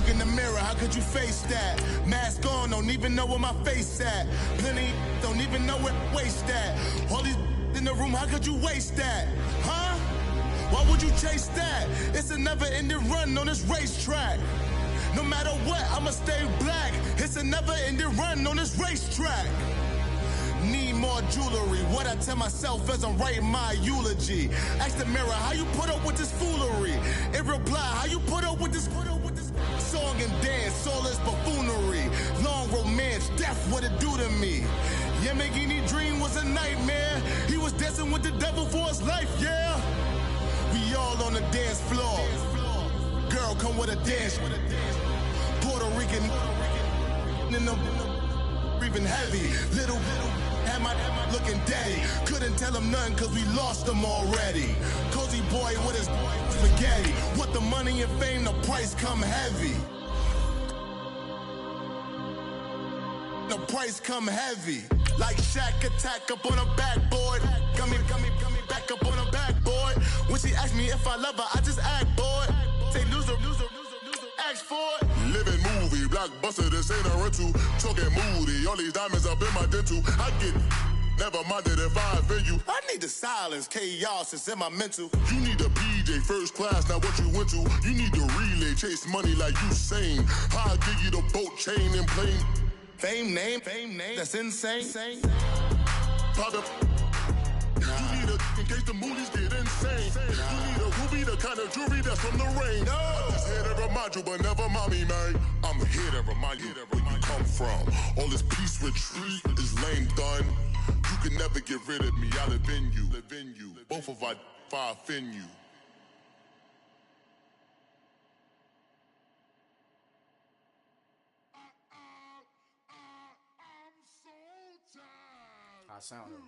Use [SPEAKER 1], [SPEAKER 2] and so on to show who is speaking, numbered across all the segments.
[SPEAKER 1] Look in the mirror, how could you face that? Mask on, don't even know where my face at. Plenty don't even know where waist at. All these in the room, how could you waste that? Huh? Why would you chase that? It's a never-ending run on this racetrack. No matter what, I'ma stay black. It's a never-ending run on this racetrack. Need more jewelry. What I tell myself as I'm writing my eulogy. Ask the mirror, how you put up with this foolery? It reply, how you put up with this song and dance, soulless buffoonery. Long romance, death, what it do to me? Yamagini dream was a nightmare. He was dancing with the devil for his life, yeah. We all on the dance floor. Girl, come with a dance. Puerto Rican in the breathing heavy. Little had my looking daddy. Couldn't tell him nothing cause we lost him already. Cozy boy with his spaghetti. What the money and fame, the price come heavy. The price come heavy. Like Shaq attack up on a backboard. Gummy, back up on a backboard. When she asked me if I love her, I just act bored. Say loser, ask for it. Living movie, blockbuster, this ain't a rental. Talking moody, all these diamonds up in my dental. I get never minded if I offend you. I need the silence, chaos is in my mental. You need a PJ, first class, not what you went to. You need the relay, chase money like Usain. I'll give you the boat, chain, and plane. Fame name, that's insane. Pop up. You need a, in case the movies get insane. You need a ruby, the kind of jewelry that's from the rain. I'm just here to remind you, but never mommy, man. I'm here to remind you where you come from. All this peace retreat is lame done. You can never get rid of me, I live in you. Both of our fire offend you.
[SPEAKER 2] I sound him.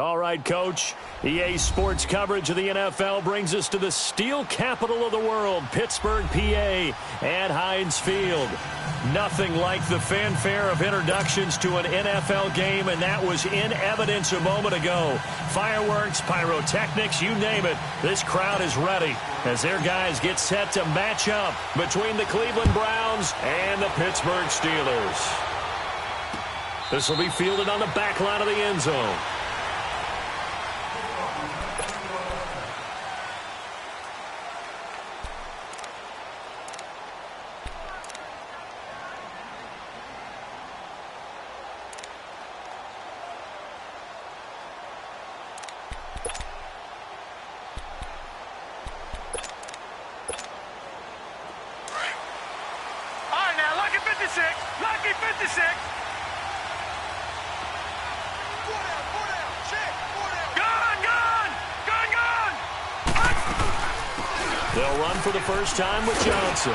[SPEAKER 3] All right, Coach. EA Sports coverage of the NFL brings us to the steel capital of the world, Pittsburgh, PA, at Heinz Field. Nothing like the fanfare of introductions to an NFL game, and that was in evidence a moment ago. Fireworks, pyrotechnics, you name it. This crowd is ready as their guys get set to match up between the Cleveland Browns and the Pittsburgh Steelers. This will be fielded on the back line of the end zone. They'll run for the first time with Johnson.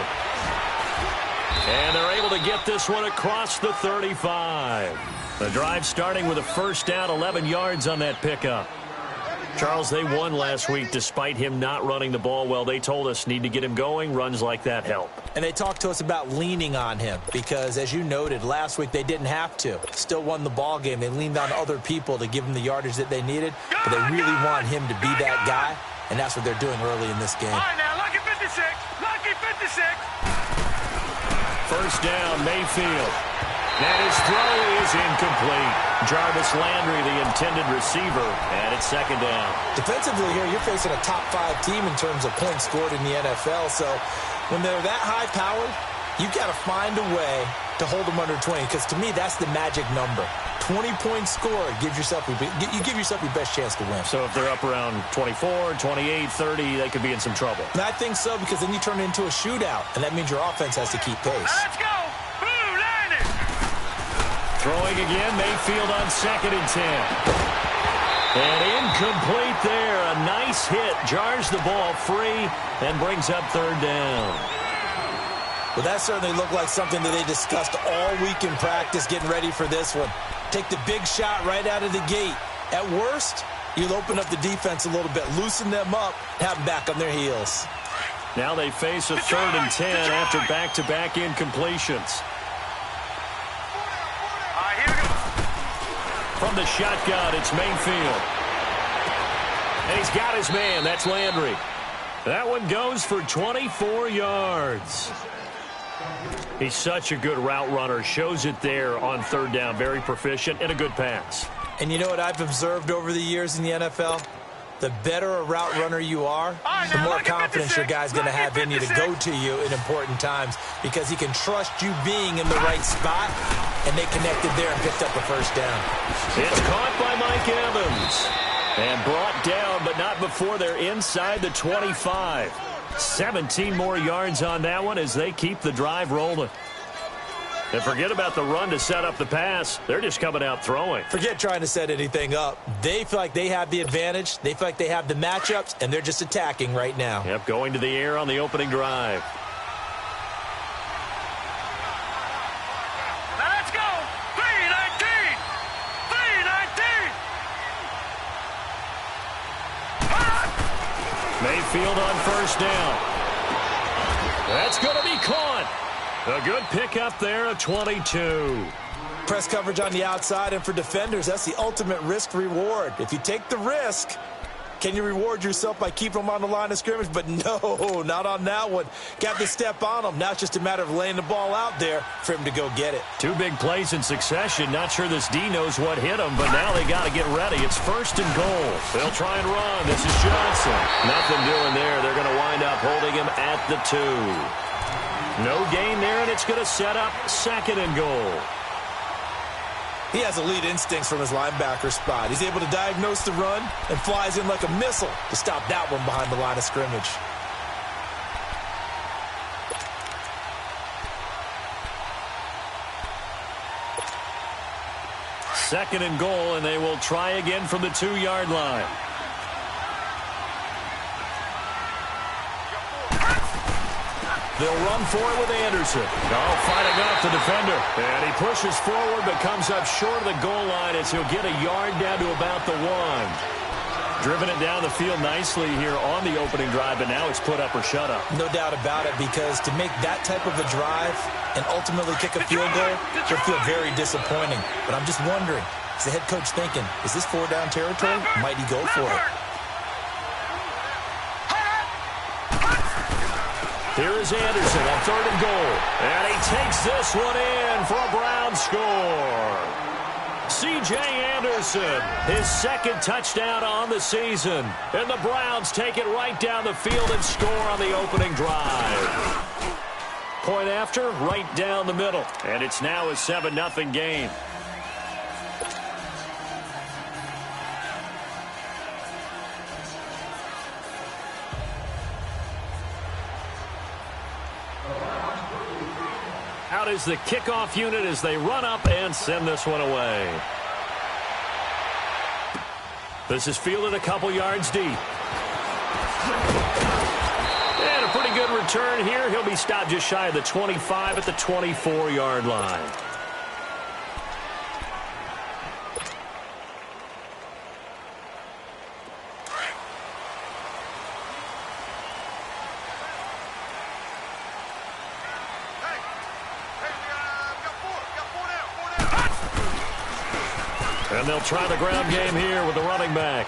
[SPEAKER 3] And they're able to get this one across the 35. The drive starting with a first down, 11 yards on that pickup. Charles, they won last week despite him not running the ball well. They told us need to get him going. Runs like that help.
[SPEAKER 4] And they talked to us about leaning on him because, as you noted, last week they didn't have to. Still won the ball game. They leaned on other people to give them the yardage that they needed. But they really want him to be that guy, and that's what they're doing early in this game.
[SPEAKER 5] All right, now, lucky 56. Lucky 56.
[SPEAKER 3] First down, Mayfield. And his throw is incomplete. Jarvis Landry, the intended receiver, and it's second down.
[SPEAKER 4] Defensively here, you're facing a top-5 team in terms of points scored in the NFL. So when they're that high-powered, you've got to find a way to hold them under 20. Because to me, that's the magic number. 20-point score, you give yourself your best chance to win.
[SPEAKER 3] So if they're up around 24, 28, 30, they could be in some trouble.
[SPEAKER 4] And I think so, because then you turn it into a shootout, and that means your offense has to keep pace.
[SPEAKER 5] Let's go. Blue landed.
[SPEAKER 3] Throwing again, Mayfield on 2nd and 10. And incomplete there. A nice hit. Jars the ball free and brings up 3rd down.
[SPEAKER 4] Well, that certainly looked like something that they discussed all week in practice getting ready for this one. Take the big shot right out of the gate. At worst, you'll open up the defense a little bit, loosen them up, have them back on their heels.
[SPEAKER 3] Now they face a 3rd and 10 after back-to-back incompletions. From the shotgun, it's Mayfield. And he's got his man. That's Landry. That one goes for 24 yards. He's such a good route runner. Shows it there on third down. Very proficient and a good pass.
[SPEAKER 4] And you know what I've observed over the years in the NFL? The better a route runner you are, the more confidence your guy's going to have in you to go to you in important times because he can trust you being in the right spot, and they connected there and picked up a first down.
[SPEAKER 3] It's caught by Mike Evans and brought down, but not before they're inside the 25. 17 more yards on that one as they keep the drive rolling. And forget about the run to set up the pass. They're just coming out throwing.
[SPEAKER 4] Forget trying to set anything up. They feel like they have the advantage. They feel like they have the matchups, and they're just attacking right now.
[SPEAKER 3] Yep, going to the air on the opening drive.
[SPEAKER 5] Now let's go. 3-19. 3-19.
[SPEAKER 3] Mayfield on first down. That's going to be caught. A good pickup there of 22.
[SPEAKER 4] Press coverage on the outside, and for defenders, that's the ultimate risk-reward. If you take the risk, can you reward yourself by keeping them on the line of scrimmage? But no, not on that one. Got to step on them. Now it's just a matter of laying the ball out there for him to go get it.
[SPEAKER 3] Two big plays in succession. Not sure this D knows what hit him, but now they got to get ready. It's first and goal. They'll try and run. This is Johnson. Nothing doing there. They're going to wind up holding him at the 2. No gain there, and it's going to set up second and goal.
[SPEAKER 4] He has elite instincts from his linebacker spot. He's able to diagnose the run and flies in like a missile to stop that one behind the line of scrimmage.
[SPEAKER 3] Second and goal, and they will try again from the 2-yard line. They'll run for it with Anderson. Oh, fighting off the defender. And he pushes forward but comes up short of the goal line as he'll get a yard down to about the 1. Driven it down the field nicely here on the opening drive, but now it's put up or shut up.
[SPEAKER 4] No doubt about it, because to make that type of a drive and ultimately kick a field goal would feel very disappointing. But I'm just wondering, is the head coach thinking, is this 4-down territory? Might he go for it?
[SPEAKER 3] Here is Anderson on third and goal. And he takes this one in for a Brown score. C.J. Anderson, his second touchdown on the season. And the Browns take it right down the field and score on the opening drive. Point after, right down the middle. And it's now a 7-0 game. Out is the kickoff unit as they run up and send this one away. This is fielded a couple yards deep. And a pretty good return here. He'll be stopped just shy of the 25 at the 24-yard line. And they'll try the ground game here with the running back.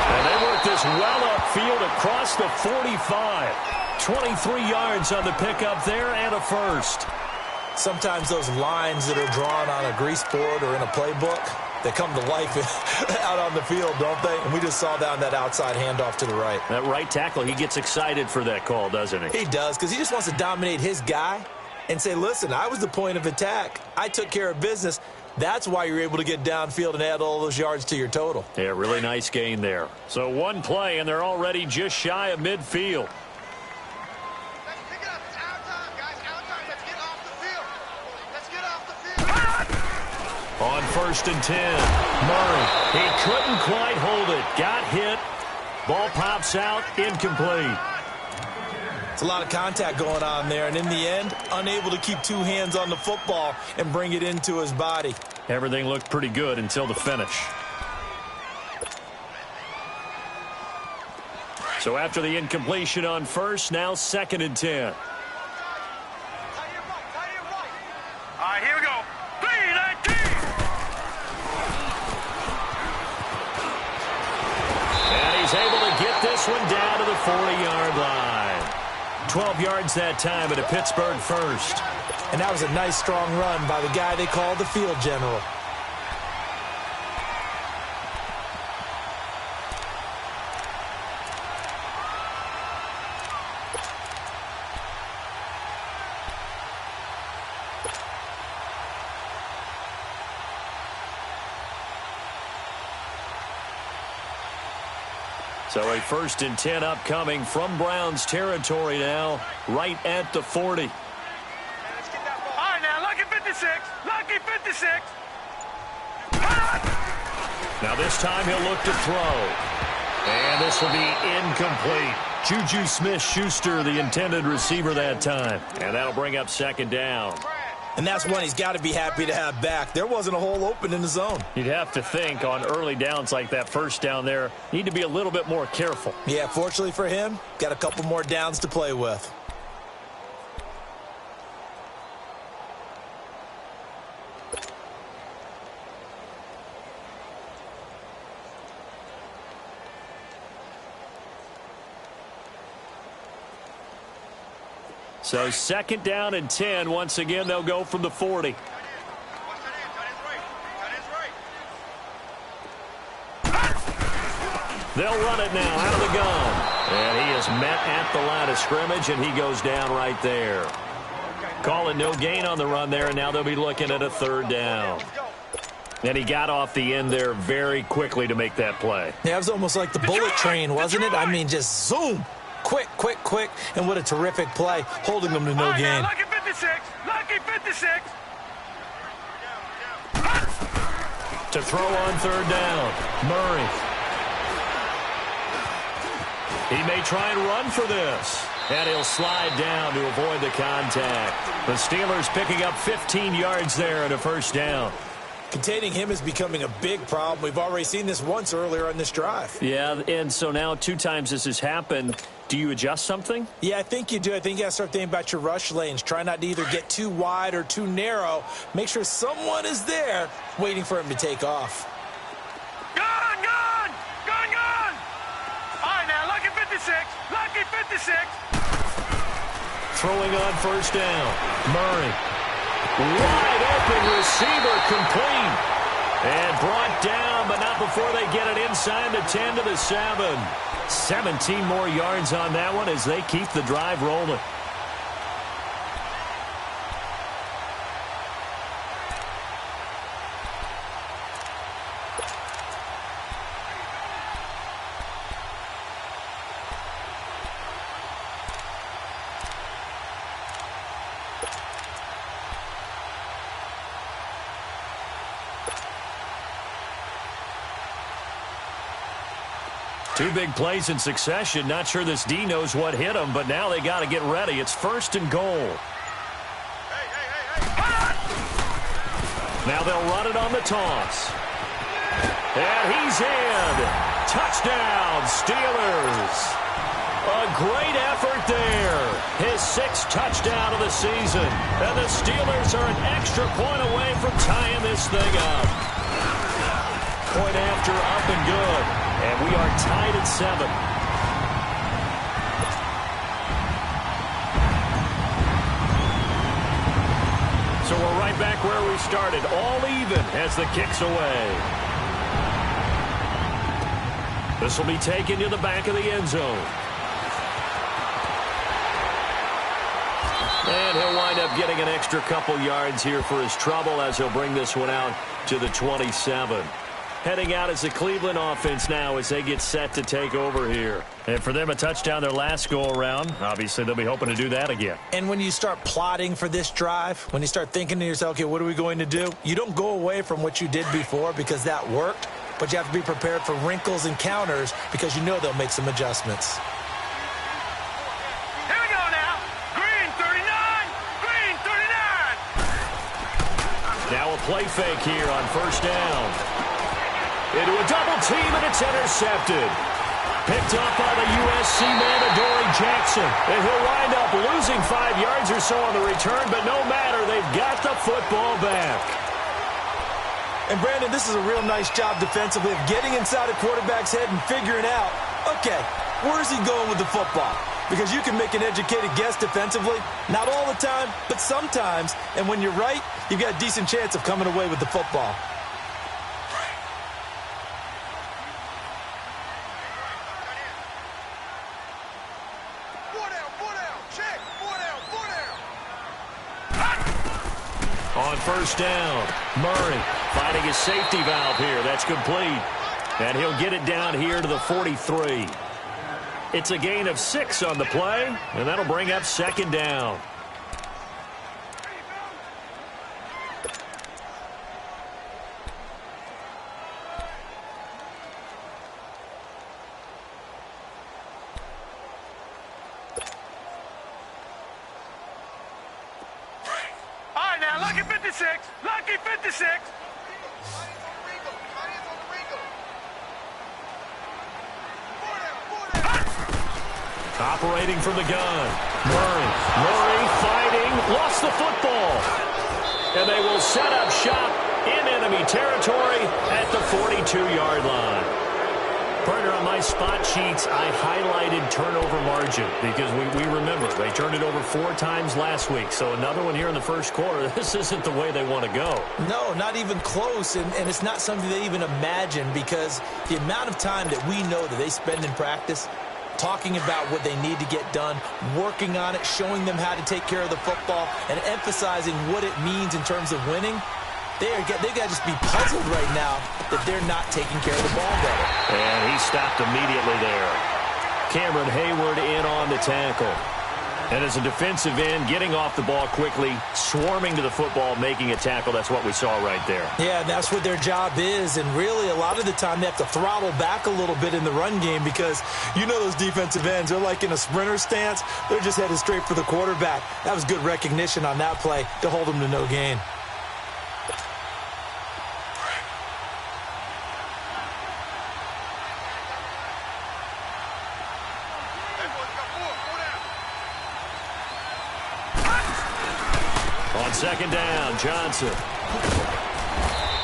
[SPEAKER 3] And they work this well upfield across the 45. 23 yards on the pickup there and a first.
[SPEAKER 4] Sometimes those lines that are drawn on a grease board or in a playbook, they come to life out on the field, don't they? And we just saw down that outside handoff to the right.
[SPEAKER 3] That right tackle, he gets excited for that call, doesn't he?
[SPEAKER 4] He does, because he just wants to dominate his guy and say, listen, I was the point of attack. I took care of business. That's why you're able to get downfield and add all those yards to your total.
[SPEAKER 3] Yeah, really nice gain there. So one play, and they're already just shy of midfield. On first and 10, Murray. He couldn't quite hold it. Got hit. Ball pops out, incomplete.
[SPEAKER 4] It's a lot of contact going on there, and in the end, unable to keep two hands on the football and bring it into his body.
[SPEAKER 3] Everything looked pretty good until the finish. So after the incompletion on first, now second and 10.
[SPEAKER 5] All right, here we go. 3-19.
[SPEAKER 3] this one down to the 40-yard line. 12 yards that time at a Pittsburgh first.
[SPEAKER 4] And that was a nice, strong run by the guy they called the field general.
[SPEAKER 3] So a 1st and 10 upcoming from Browns territory now, right at the 40.
[SPEAKER 5] All right, now, lucky 56. Lucky 56.
[SPEAKER 3] Now this time he'll look to throw. And this will be incomplete. Juju Smith-Schuster, the intended receiver that time. And that'll bring up 2nd down.
[SPEAKER 4] And that's one he's got to be happy to have back. There wasn't a hole open in the zone.
[SPEAKER 3] You'd have to think on early downs like that 1st down there, need to be a little bit more careful.
[SPEAKER 4] Yeah, fortunately for him, got a couple more downs to play with.
[SPEAKER 3] So 2nd down and 10. Once again, they'll go from the 40. They'll run it now out of the gun. And he is met at the line of scrimmage, and he goes down right there. Call it no gain on the run there, and now they'll be looking at a 3rd down. And he got off the end there very quickly to make that play.
[SPEAKER 4] Yeah, it was almost like the bullet train, wasn't it? I mean, just zoom. Quick, quick, quick, and what a terrific play, holding them to no gain.
[SPEAKER 5] Lucky 56, lucky 56.
[SPEAKER 3] To throw on 3rd down, Murray. He may try and run for this, and he'll slide down to avoid the contact. The Steelers picking up 15 yards there and a 1st down.
[SPEAKER 4] Containing him is becoming a big problem. We've already seen this once earlier on this drive.
[SPEAKER 3] Yeah, and so now 2 times this has happened. Do you adjust something?
[SPEAKER 4] Yeah, I think you do. I think you got to start thinking about your rush lanes. Try not to either get too wide or too narrow. Make sure someone is there waiting for him to take off.
[SPEAKER 5] Gone, gone, gone, gone. All right, now, lucky 56, lucky 56.
[SPEAKER 3] Throwing on 1st down, Murray. Wide open receiver, complete. And brought down, but not before they get it inside the 10 to the 7. 17 more yards on that one as they keep the drive rolling. Two big plays in succession. Not sure this D knows what hit him, but now they got to get ready. It's 1st and goal. Now they'll run it on the toss. And he's in. Touchdown, Steelers. A great effort there. His 6th touchdown of the season. And the Steelers are an extra point away from tying this thing up. Point after, up and good. And we are tied at 7. So we're right back where we started. All even as the kick's away. This will be taken to the back of the end zone. And he'll wind up getting an extra couple yards here for his trouble as he'll bring this one out to the 27. Heading out as the Cleveland offense now as they get set to take over here. And for them, a touchdown their last go-around. Obviously, they'll be hoping to do that again.
[SPEAKER 4] And when you start plotting for this drive, when you start thinking to yourself, okay, what are we going to do? You don't go away from what you did before because that worked, but you have to be prepared for wrinkles and counters because you know they'll make some adjustments.
[SPEAKER 5] Here we go now. Green 39, green 39.
[SPEAKER 3] Now a play fake here on 1st down. Into a double team, and it's intercepted. Picked up by the USC man, Adoree Jackson. And he'll wind up losing 5 yards or so on the return, but no matter, they've got the football back.
[SPEAKER 4] And, Brandon, this is a real nice job defensively of getting inside a quarterback's head and figuring out, okay, Where is he going with the football? Because you can make an educated guess defensively. Not all the time, but sometimes. And when you're right, you've got a decent chance of coming away with the football.
[SPEAKER 3] On first down, Murray finding his safety valve here. That's complete. And he'll get it down here to the 43. It's a gain of 6 on the play, and that'll bring up second down.
[SPEAKER 5] All right, now, lucky 56. Lucky 56.
[SPEAKER 3] Operating from the gun. Murray fighting. Lost the football. And they will set up shop in enemy territory at the 42-yard line. Partner, on my spot sheets, I highlighted turnover margin because we remember they turned it over 4 times last week. So another one here in the first quarter. This isn't the way they want to go.
[SPEAKER 4] No, not even close. And it's not something they even imagine because the amount of time that we know that they spend in practice talking about what they need to get done, working on it, showing them how to take care of the football, and emphasizing what it means in terms of winning. They got to just be puzzled right now that they're not taking care of the ball better.
[SPEAKER 3] And he stopped immediately there. Cameron Hayward in on the tackle. And as a defensive end, getting off the ball quickly, swarming to the football, making a tackle, that's what we saw right there.
[SPEAKER 4] Yeah, that's what their job is. And really, a lot of the time, they have to throttle back a little bit in the run game because you know those defensive ends, they're like in a sprinter stance. They're just headed straight for the quarterback. That was good recognition on that play to hold them to no gain.
[SPEAKER 3] On second down, Johnson.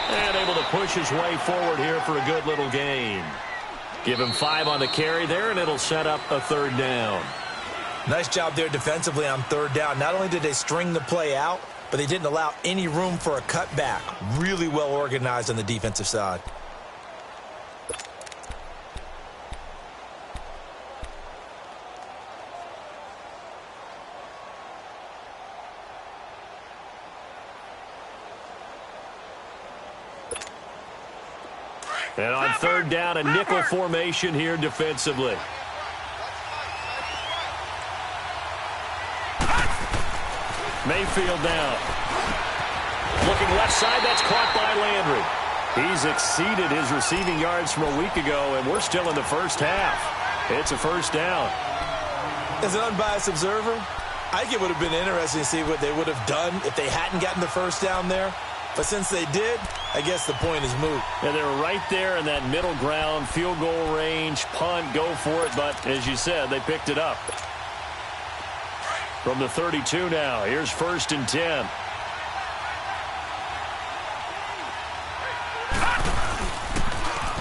[SPEAKER 3] And able to push his way forward here for a good little gain. Give him 5 on the carry there, and it'll set up a third down.
[SPEAKER 4] Nice job there defensively on third down. Not only did they string the play out, but they didn't allow any room for a cutback. Really well organized on the defensive side.
[SPEAKER 3] And on third down, a nickel formation here defensively. Mayfield now. Looking left side, that's caught by Landry. He's exceeded his receiving yards from a week ago, and we're still in the first half. It's a first down.
[SPEAKER 4] As an unbiased observer, I think it would have been interesting to see what they would have done if they hadn't gotten the first down there. But since they did, I guess the point is moot.
[SPEAKER 3] And they were right there in that middle ground, field goal range, punt, go for it. But as you said, they picked it up. From the 32 now, here's 1st and 10.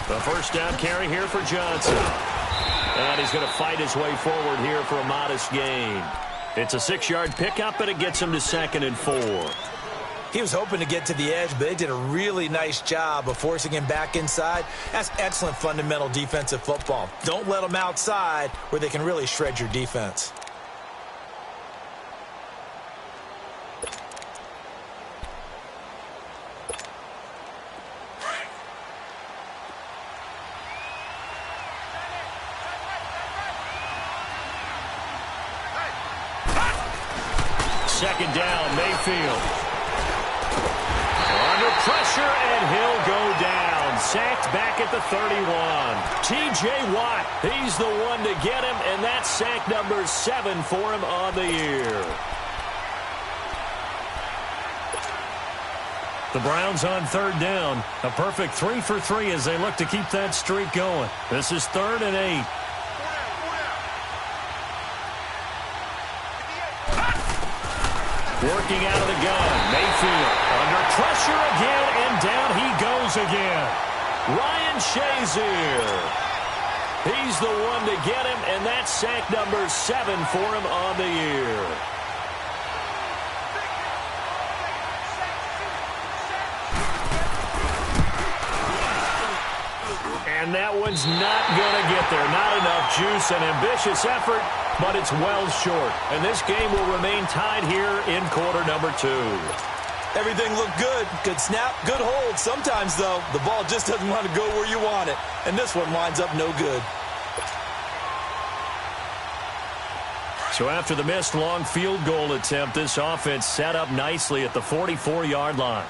[SPEAKER 3] The first down carry here for Johnson. And he's going to fight his way forward here for a modest gain. It's a 6-yard pickup, but it gets him to 2nd and 4.
[SPEAKER 4] He was hoping to get to the edge, but they did a really nice job of forcing him back inside. That's excellent fundamental defensive football. Don't let them outside where they can really shred your defense.
[SPEAKER 3] Second down, Mayfield. Under pressure, and he'll go down. Sacked back at the 31. T.J. Watt, he's the one to get him, and that's sack number 7 for him on the year. The Browns on third down. A perfect 3 for 3 as they look to keep that streak going. This is 3rd and 8. Working out of the gun, Mayfield under pressure again, and down he goes again. Ryan Shazier. He's He's the one to get him, and that's sack number 7 for him on the year. And that one's not going to get there. Not enough juice. An ambitious effort, but it's well short. And this game will remain tied here in quarter number 2.
[SPEAKER 4] Everything looked good. Good snap, good hold. Sometimes, though, the ball just doesn't want to go where you want it. And this one winds up no good.
[SPEAKER 3] So after the missed long field goal attempt, this offense set up nicely at the 44-yard line.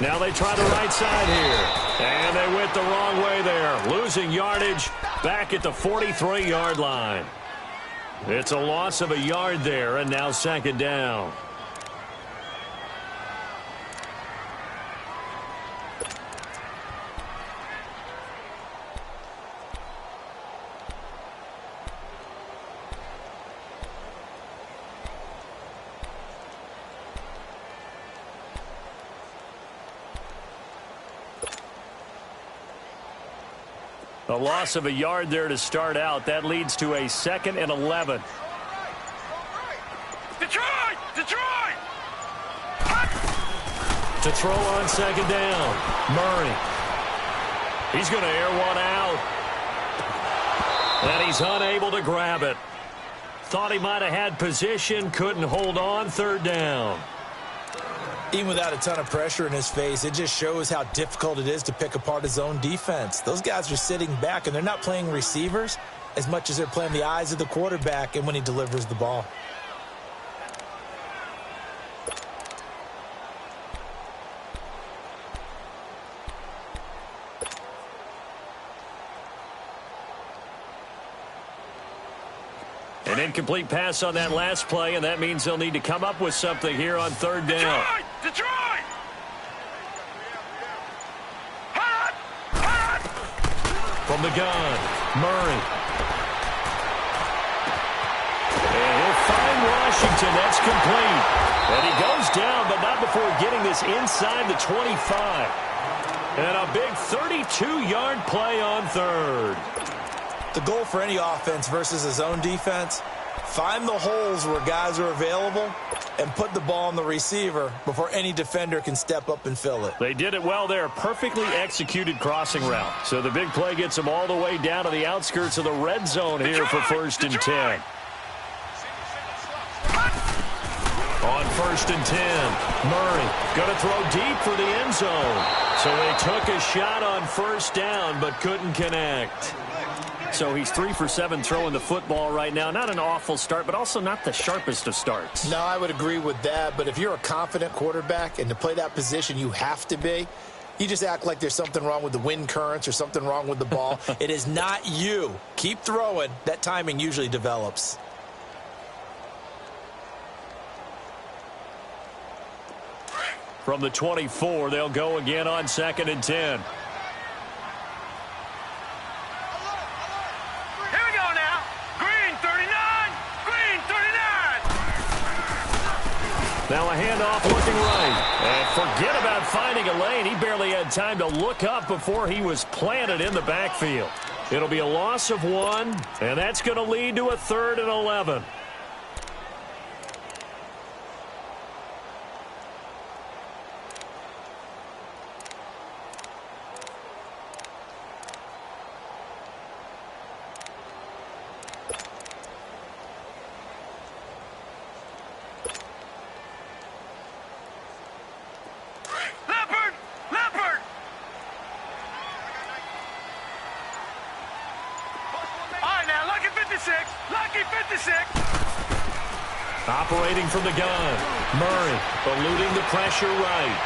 [SPEAKER 3] Now they try the right side here. And they went the wrong way there. Losing yardage back at the 43-yard line. It's a loss of a yard there, and now second down. A loss of a yard there to start out. That leads to a 2nd and 11.
[SPEAKER 5] Detroit! Detroit!
[SPEAKER 3] To throw on second down. Murray. He's going to air one out. And he's unable to grab it. Thought he might have had position. Couldn't hold on. Third down.
[SPEAKER 4] Even without a ton of pressure in his face, it just shows how difficult it is to pick apart his own defense. Those guys are sitting back, and they're not playing receivers as much as they're playing the eyes of the quarterback and when he delivers the ball.
[SPEAKER 3] An incomplete pass on that last play, and that means they'll need to come up with something here on third down.
[SPEAKER 5] Detroit! Detroit! Hot! Hot!
[SPEAKER 3] From the gun, Murray. And he'll find Washington. That's complete. And he goes down, but not before getting this inside the 25. And a big 32-yard play on third.
[SPEAKER 4] The goal for any offense versus his own defense, find the holes where guys are available and put the ball on the receiver before any defender can step up and fill it.
[SPEAKER 3] They did it well there. Perfectly executed crossing route. So the big play gets them all the way down to the outskirts of the red zone here for 1st and 10. On 1st and 10, Murray going to throw deep for the end zone. So they took a shot on 1st down but couldn't connect. So he's 3 for 7 throwing the football right now. Not an awful start, but also not the sharpest of starts.
[SPEAKER 2] No, I would agree with that. But if you're a confident quarterback and to play that position you have to be, you just act like there's something wrong with the wind currents or something wrong with the ball.
[SPEAKER 4] It is not you. Keep throwing. That timing usually develops.
[SPEAKER 3] From the 24, they'll go again on 2nd and 10. Now a handoff looking right. And forget about finding a lane. He barely had time to look up before he was planted in the backfield. It'll be a loss of 1, and that's going to lead to a 3rd and 11. Operating from the gun. Murray eluding the pressure right.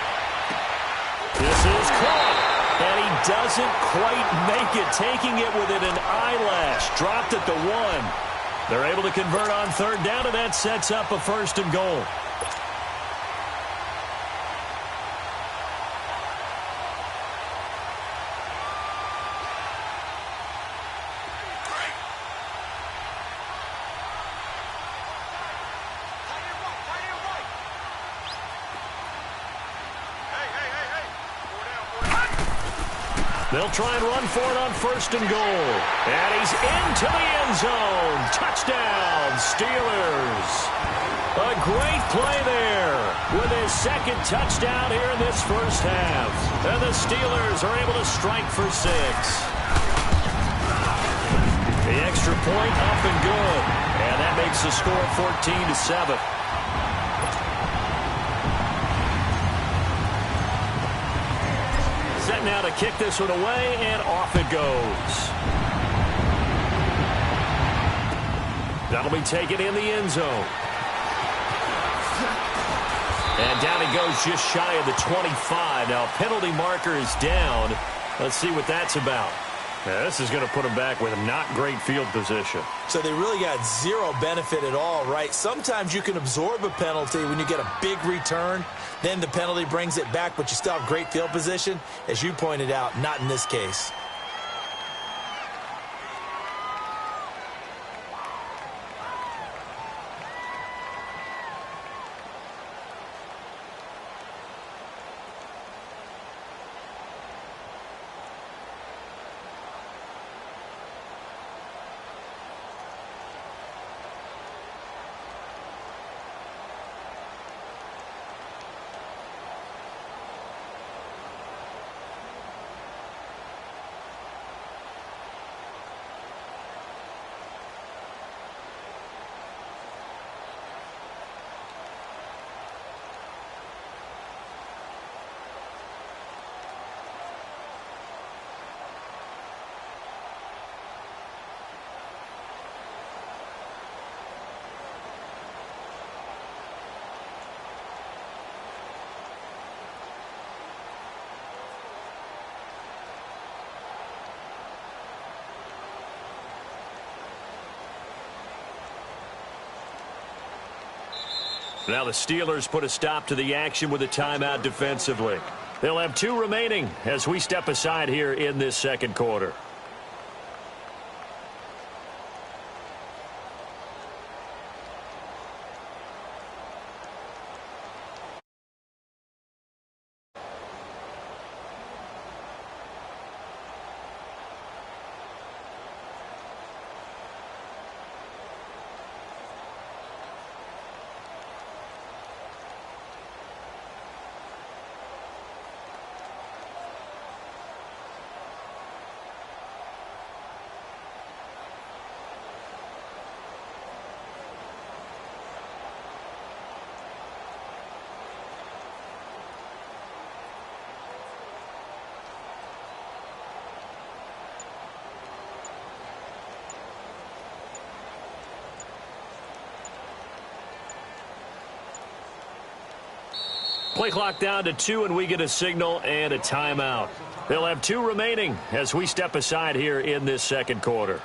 [SPEAKER 3] This is caught. And he doesn't quite make it. Taking it within an eyelash. Dropped at the 1. They're able to convert on 3rd down, and that sets up a 1st and goal. They'll try and run for it on 1st and goal. And he's into the end zone. Touchdown, Steelers. A great play there with his 2nd touchdown here in this first half. And the Steelers are able to strike for 6. The extra point up and good. And that makes the score 14-7. Set now to kick this one away, and off it goes. That'll be taken in the end zone. And down he goes just shy of the 25. Now, penalty marker is down. Let's see what that's about. Now, this is going to put him back with a not great field position.
[SPEAKER 4] So they really got zero benefit at all, right? Sometimes you can absorb a penalty when you get a big return. Then the penalty brings it back, but you still have great field position. As you pointed out, not in this case.
[SPEAKER 3] Now the Steelers put a stop to the action with a timeout defensively. They'll have 2 remaining as we step aside here in this 2nd quarter. Play clock down to 2, and we get a signal and a timeout. They'll have 2 remaining as we step aside here in this 2nd quarter.